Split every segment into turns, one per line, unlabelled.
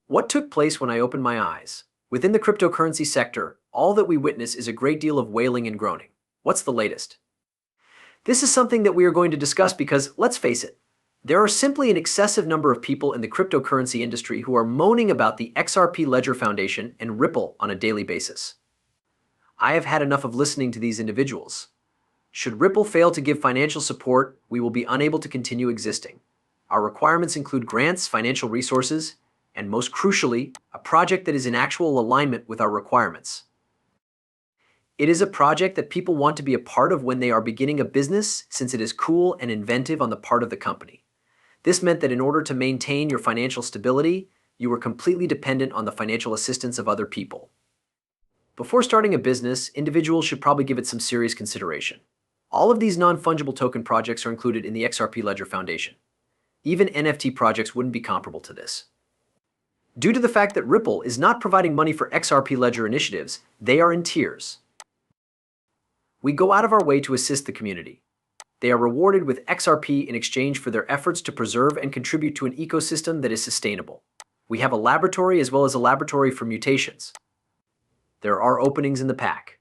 What took place when I opened my eyes? Within the cryptocurrency sector, all that we witness is a great deal of wailing and groaning. What's the latest? This is something that we are going to discuss because, let's face it, there are simply an excessive number of people in the cryptocurrency industry who are moaning about the XRP Ledger Foundation and Ripple on a daily basis. I have had enough of listening to these individuals. Should Ripple fail to give financial support, we will be unable to continue existing. Our requirements include grants, financial resources, and most crucially, a project that is in actual alignment with our requirements. It is a project that people want to be a part of when they are beginning a business, since it is cool and inventive on the part of the company. This meant that in order to maintain your financial stability, you were completely dependent on the financial assistance of other people. Before starting a business, individuals should probably give it some serious consideration. All of these non-fungible token projects are included in the XRP Ledger Foundation. Even NFT projects wouldn't be comparable to this. Due to the fact that Ripple is not providing money for XRP Ledger initiatives, they are in tiers. We go out of our way to assist the community. They are rewarded with XRP in exchange for their efforts to preserve and contribute to an ecosystem that is sustainable. We have a laboratory as well as a laboratory for mutations. There are openings in the pack.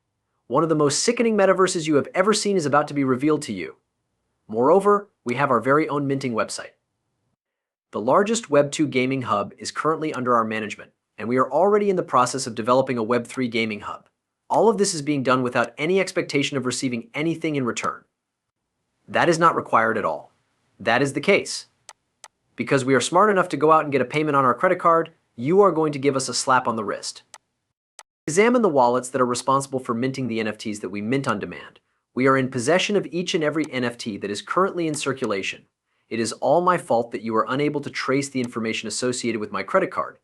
One of the most sickening metaverses you have ever seen is about to be revealed to you. Moreover, we have our very own minting website. The largest Web2 gaming hub is currently under our management, and we are already in the process of developing a Web3 gaming hub. All of this is being done without any expectation of receiving anything in return. That is not required at all. That is the case. Because we are smart enough to go out and get a payment on our credit card, you are going to give us a slap on the wrist. Examine the wallets that are responsible for minting the NFTs that we mint on demand. We are in possession of each and every NFT that is currently in circulation. It is all my fault that you are unable to trace the information associated with my credit card.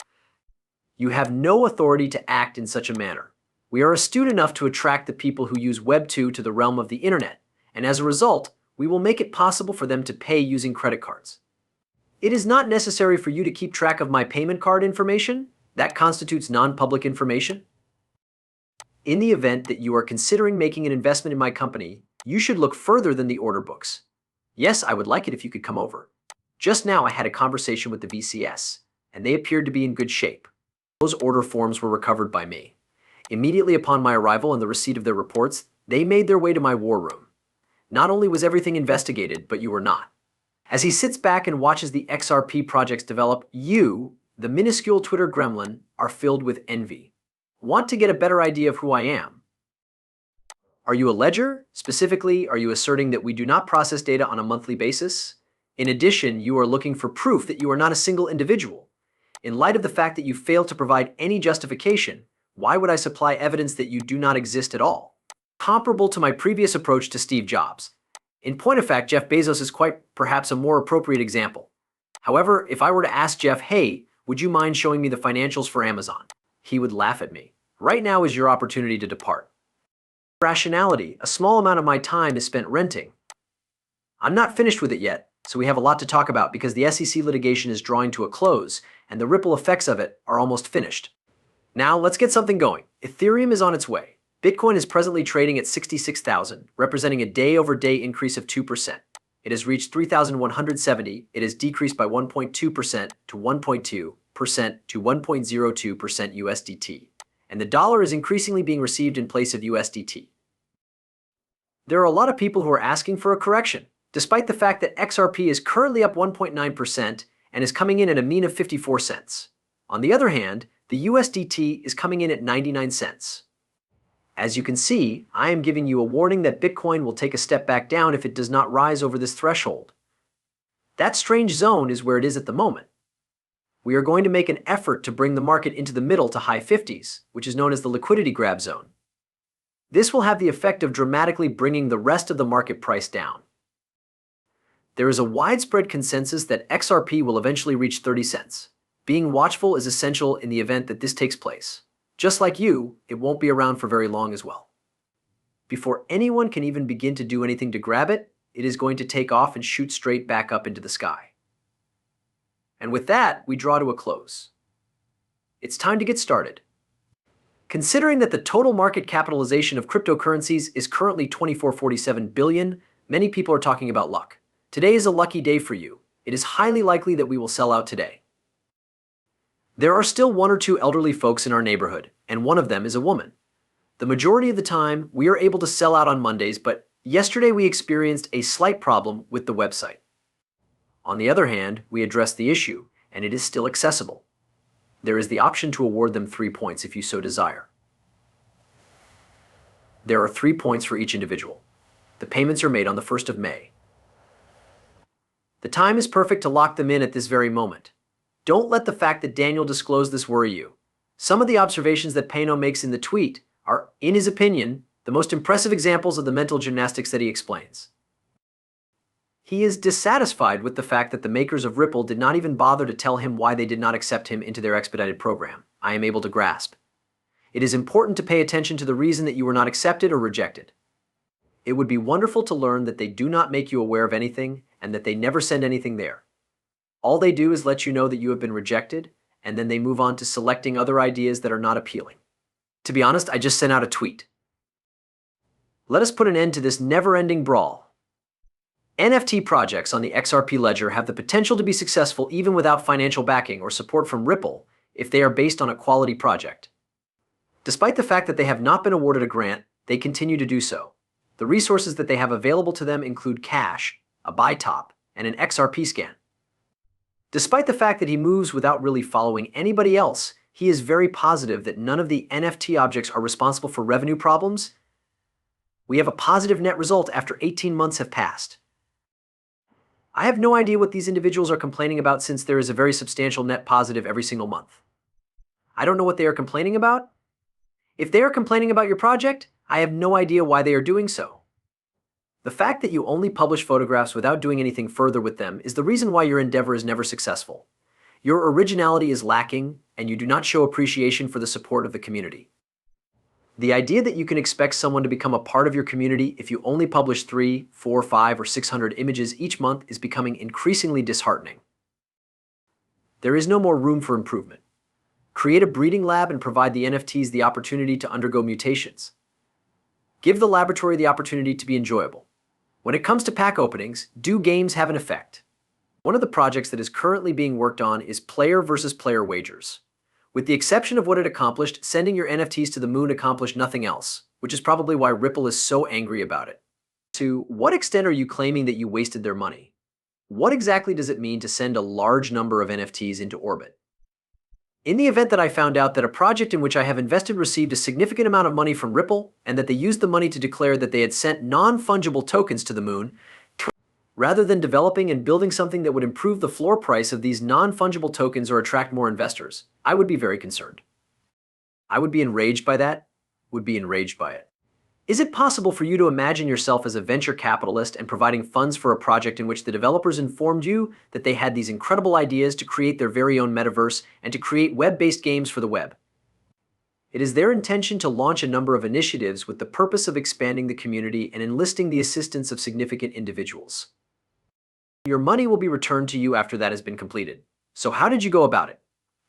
You have no authority to act in such a manner. We are astute enough to attract the people who use Web2 to the realm of the internet, and as a result, we will make it possible for them to pay using credit cards. It is not necessary for you to keep track of my payment card information. That constitutes non-public information. In the event that you are considering making an investment in my company, you should look further than the order books. Yes, I would like it if you could come over. Just now I had a conversation with the VCS, and they appeared to be in good shape. Those order forms were recovered by me. Immediately upon my arrival and the receipt of their reports, they made their way to my war room. Not only was everything investigated, but you were not. As he sits back and watches the XRP projects develop, you, the minuscule Twitter gremlin, are filled with envy. Want to get a better idea of who I am? Are you a ledger? Specifically, are you asserting that we do not process data on a monthly basis? In addition, you are looking for proof that you are not a single individual. In light of the fact that you failed to provide any justification, why would I supply evidence that you do not exist at all? Comparable to my previous approach to Steve Jobs. In point of fact, Jeff Bezos is quite perhaps a more appropriate example. However, if I were to ask Jeff, hey, would you mind showing me the financials for Amazon? He would laugh at me. Right now is your opportunity to depart. Rationality, a small amount of my time is spent renting. I'm not finished with it yet, so we have a lot to talk about because the SEC litigation is drawing to a close and the ripple effects of it are almost finished. Now let's get something going. Ethereum is on its way. Bitcoin is presently trading at 66,000, representing a day-over-day increase of 2%. It has reached 3,170. It has decreased by 1.2% to 1.2% to 1.02% USDT. And the dollar is increasingly being received in place of USDT. There are a lot of people who are asking for a correction, despite the fact that XRP is currently up 1.9% and is coming in at a mean of 54 cents. On the other hand, the USDT is coming in at 99 cents. As you can see, I am giving you a warning that Bitcoin will take a step back down if it does not rise over this threshold. That strange zone is where it is at the moment. We are going to make an effort to bring the market into the middle to high 50s, which is known as the liquidity grab zone. This will have the effect of dramatically bringing the rest of the market price down. There is a widespread consensus that XRP will eventually reach 30 cents. Being watchful is essential in the event that this takes place. Just like you, it won't be around for very long as well. Before anyone can even begin to do anything to grab it, it is going to take off and shoot straight back up into the sky. And with that, we draw to a close. It's time to get started. Considering that the total market capitalization of cryptocurrencies is currently $24.47 billion, many people are talking about luck. Today is a lucky day for you. It is highly likely that we will sell out today. There are still one or two elderly folks in our neighborhood, and one of them is a woman. The majority of the time, we are able to sell out on Mondays, but yesterday we experienced a slight problem with the website. On the other hand, we addressed the issue, and it is still accessible. There is the option to award them 3 points if you so desire. There are 3 points for each individual. The payments are made on the 1st of May. The time is perfect to lock them in at this very moment. Don't let the fact that Daniel disclosed this worry you. Some of the observations that Pano makes in the tweet are, in his opinion, the most impressive examples of the mental gymnastics that he explains. He is dissatisfied with the fact that the makers of Ripple did not even bother to tell him why they did not accept him into their expedited program. I am able to grasp. It is important to pay attention to the reason that you were not accepted or rejected. It would be wonderful to learn that they do not make you aware of anything and that they never send anything there. All they do is let you know that you have been rejected, and then they move on to selecting other ideas that are not appealing. To be honest, I just sent out a tweet. Let us put an end to this never-ending brawl. NFT projects on the XRP ledger have the potential to be successful even without financial backing or support from Ripple if they are based on a quality project. Despite the fact that they have not been awarded a grant, they continue to do so. The resources that they have available to them include cash, a buy top, and an XRP scan. Despite the fact that he moves without really following anybody else, he is very positive that none of the NFT objects are responsible for revenue problems. We have a positive net result after 18 months have passed. I have no idea what these individuals are complaining about since there is a very substantial net positive every single month. I don't know what they are complaining about. If they are complaining about your project, I have no idea why they are doing so. The fact that you only publish photographs without doing anything further with them is the reason why your endeavor is never successful. Your originality is lacking, and you do not show appreciation for the support of the community. The idea that you can expect someone to become a part of your community if you only publish 3, 4, 5, or 600 images each month is becoming increasingly disheartening. There is no more room for improvement. Create a breeding lab and provide the NFTs the opportunity to undergo mutations. Give the laboratory the opportunity to be enjoyable. When it comes to pack openings, do games have an effect? One of the projects that is currently being worked on is player versus player wagers. With the exception of what it accomplished, sending your NFTs to the moon accomplished nothing else, which is probably why Ripple is so angry about it. To what extent are you claiming that you wasted their money? What exactly does it mean to send a large number of NFTs into orbit? In the event that I found out that a project in which I have invested received a significant amount of money from Ripple, and that they used the money to declare that they had sent non-fungible tokens to the moon, rather than developing and building something that would improve the floor price of these non-fungible tokens or attract more investors, I would be very concerned. I would be enraged by that, would be enraged by it. Is it possible for you to imagine yourself as a venture capitalist and providing funds for a project in which the developers informed you that they had these incredible ideas to create their very own metaverse and to create web-based games for the web? It is their intention to launch a number of initiatives with the purpose of expanding the community and enlisting the assistance of significant individuals. Your money will be returned to you after that has been completed. So how did you go about it?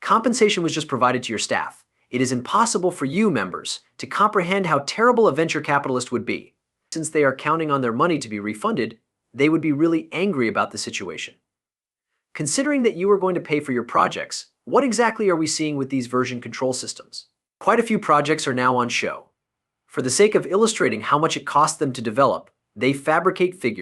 Compensation was just provided to your staff. It is impossible for you, members, to comprehend how terrible a venture capitalist would be. Since they are counting on their money to be refunded, they would be really angry about the situation. Considering that you are going to pay for your projects, what exactly are we seeing with these version control systems? Quite a few projects are now on show. For the sake of illustrating how much it costs them to develop, they fabricate figures